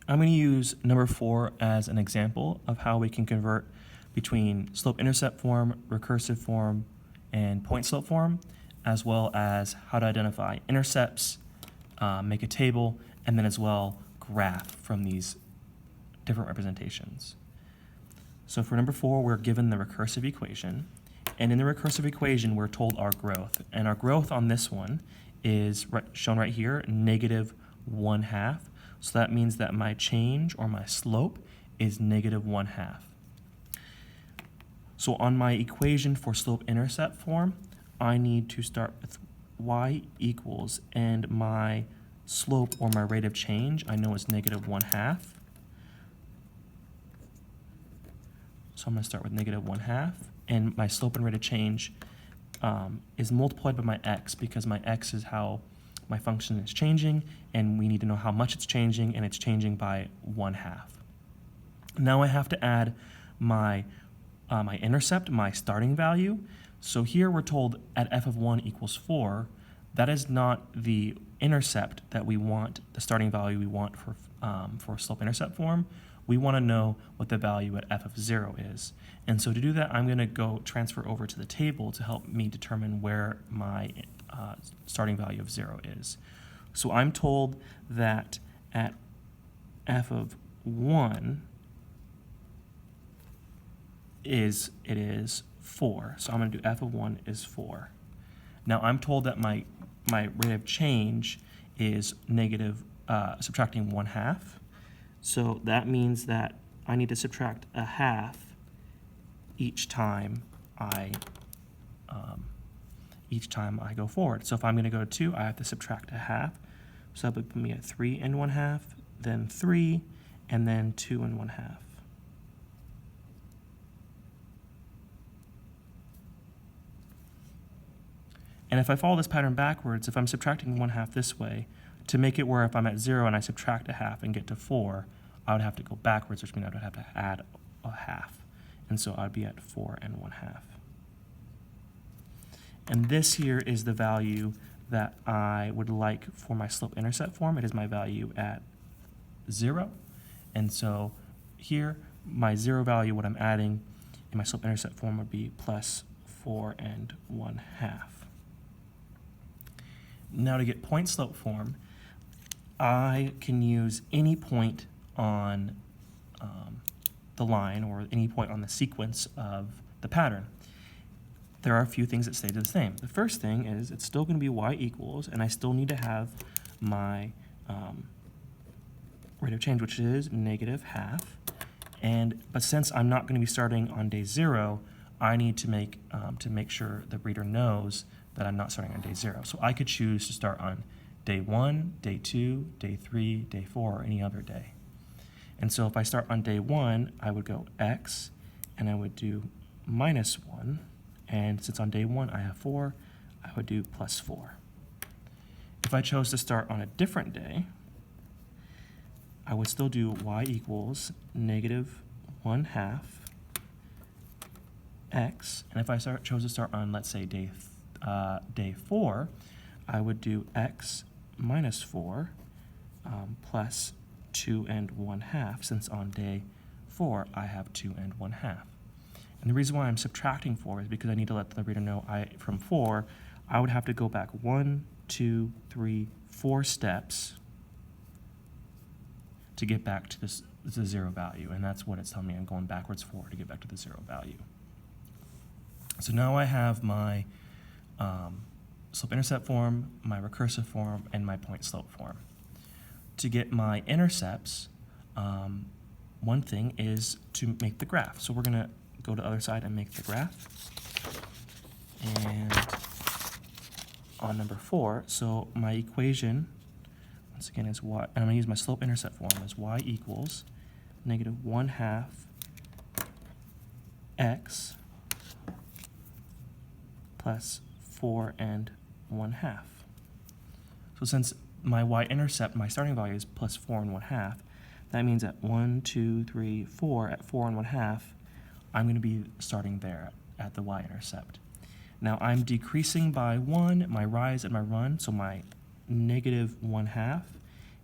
I'm going to use number 4 as an example of how we can convert between slope-intercept form, recursive form, and point-slope form, as well as how to identify intercepts, make a table, and then as well graph from these different representations. So for number 4, we're given the recursive equation, and in the recursive equation, we're told our growth, and our growth on this one is shown right here, negative 1/2. So that means that my change or my slope is negative 1/2. So on my equation for slope-intercept form, I need to start with y equals, and my slope or my rate of change I know is negative 1/2. So I'm going to start with negative 1/2, and my slope and rate of change is multiplied by my x, because my x is how my function is changing, and we need to know how much it's changing, and it's changing by 1/2. Now I have to add my my intercept, my starting value. So here we're told at f of 1 equals 4. That is not the intercept that we want, the starting value we want for slope-intercept form. We want to know what the value at f of 0 is. And so to do that, I'm going to go transfer over to the table to help me determine where my starting value of 0 is. So I'm told that at f of 1 it is 4. So I'm going to do f of 1 is 4. Now I'm told that my rate of change is negative, subtracting 1/2. So that means that I need to subtract 1/2 each time I go forward. So if I'm going to go to 2, I have to subtract 1/2. So that would put me at 3 and 1/2, then 3, and then 2 and 1/2. And if I follow this pattern backwards, if I'm subtracting 1/2 this way, to make it where if I'm at 0 and I subtract 1/2 and get to 4, I would have to go backwards, which means I would have to add 1/2. And so I'd be at 4 and 1/2. And this here is the value that I would like for my slope-intercept form. It is my value at 0. And so here, my 0 value, what I'm adding in my slope-intercept form would be plus 4 and 1/2. Now to get point-slope form, I can use any point on the line or any point on the sequence of the pattern. There are a few things that stay the same. The first thing is it's still going to be y equals, and I still need to have my rate of change, which is negative 1/2. But since I'm not going to be starting on day 0, I need to make sure the reader knows that I'm not starting on day 0. So I could choose to start on day 1, day 2, day 3, day 4, or any other day. And so if I start on day 1, I would go x, and I would do minus 1. And since on day 1 I have 4, I would do plus 4. If I chose to start on a different day, I would still do y equals negative 1/2 x. And if I chose to start on, let's say, day 4, I would do x minus 4 plus 2 and 1/2, since on day 4 I have 2 and 1/2. And the reason why I'm subtracting 4 is because I need to let the reader know from 4, I would have to go back 1, 2, 3, 4 steps to get back to the 0 value. And that's what it's telling me. I'm going backwards 4 to get back to the 0 value. So now I have my slope-intercept form, my recursive form, and my point-slope form. To get my intercepts, one thing is to make the graph. So we're going to go to the other side and make the graph. And on number 4, so my equation, once again, is y, and I'm going to use my slope-intercept form, as y equals negative 1/2 x plus 4 and 1/2. So since my y-intercept, my starting value is plus 4 and 1/2, that means at 1, 2, 3, 4, at 4 and 1/2, I'm going to be starting there at the y-intercept. Now I'm decreasing by 1, my rise and my run, so my negative 1/2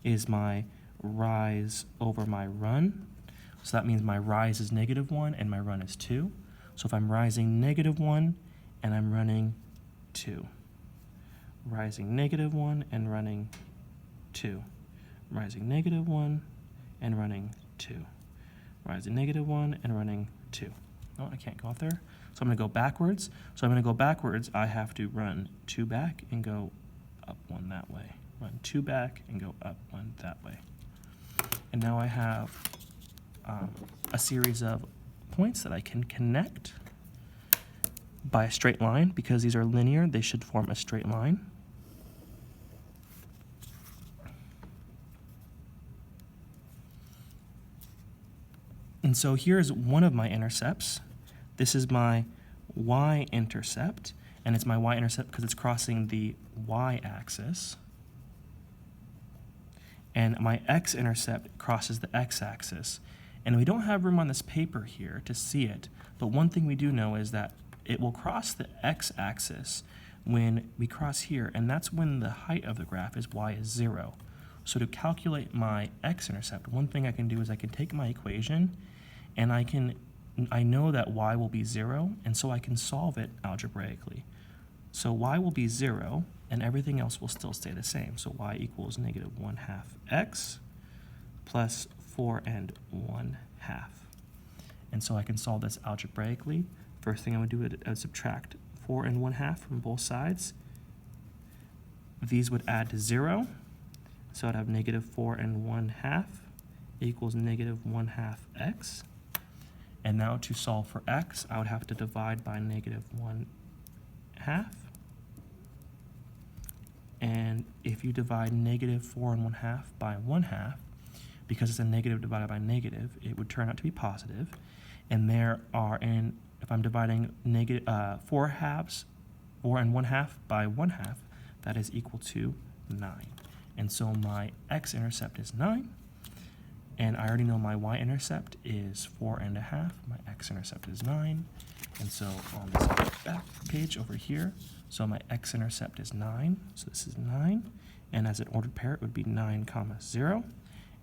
is my rise over my run. So that means my rise is -1 and my run is 2. So if I'm rising -1 and I'm running 2, rising -1 and running 2, rising -1 and running 2, rising -1 and running 2. Oh, I can't go up there. So I'm going to go backwards. So I'm going to go backwards. I have to run 2 back and go up 1 that way. Run 2 back and go up 1 that way. And now I have a series of points that I can connect by a straight line. Because these are linear, they should form a straight line. And so here's one of my intercepts. This is my y-intercept, and it's my y-intercept because it's crossing the y-axis. And my x-intercept crosses the x-axis. And we don't have room on this paper here to see it, but one thing we do know is that it will cross the x-axis when we cross here, and that's when the height of the graph is y is 0. So to calculate my x-intercept, one thing I can do is I can take my equation, and I know that y will be 0, and so I can solve it algebraically. So y will be 0, and everything else will still stay the same. So y equals -1/2 x plus 4 1/2. And so I can solve this algebraically. First thing I would do is subtract 4 1/2 from both sides. These would add to 0. So I'd have -4 1/2 equals -1/2 x. And now to solve for x, I would have to divide by -1/2. And if you divide -4 1/2 by 1/2, because it's a negative divided by negative, it would turn out to be positive. And there are, if I'm dividing 4 1/2 by 1/2, that is equal to 9. And so my x-intercept is 9. And I already know my y-intercept is 4 1/2. My x-intercept is 9. And so on this back page over here, so my x-intercept is 9. So this is 9. And as an ordered pair, it would be 9, 0.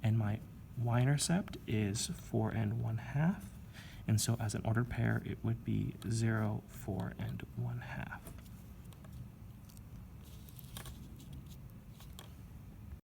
And my y-intercept is 4 1/2. And so as an ordered pair, it would be 0, 4 1/2.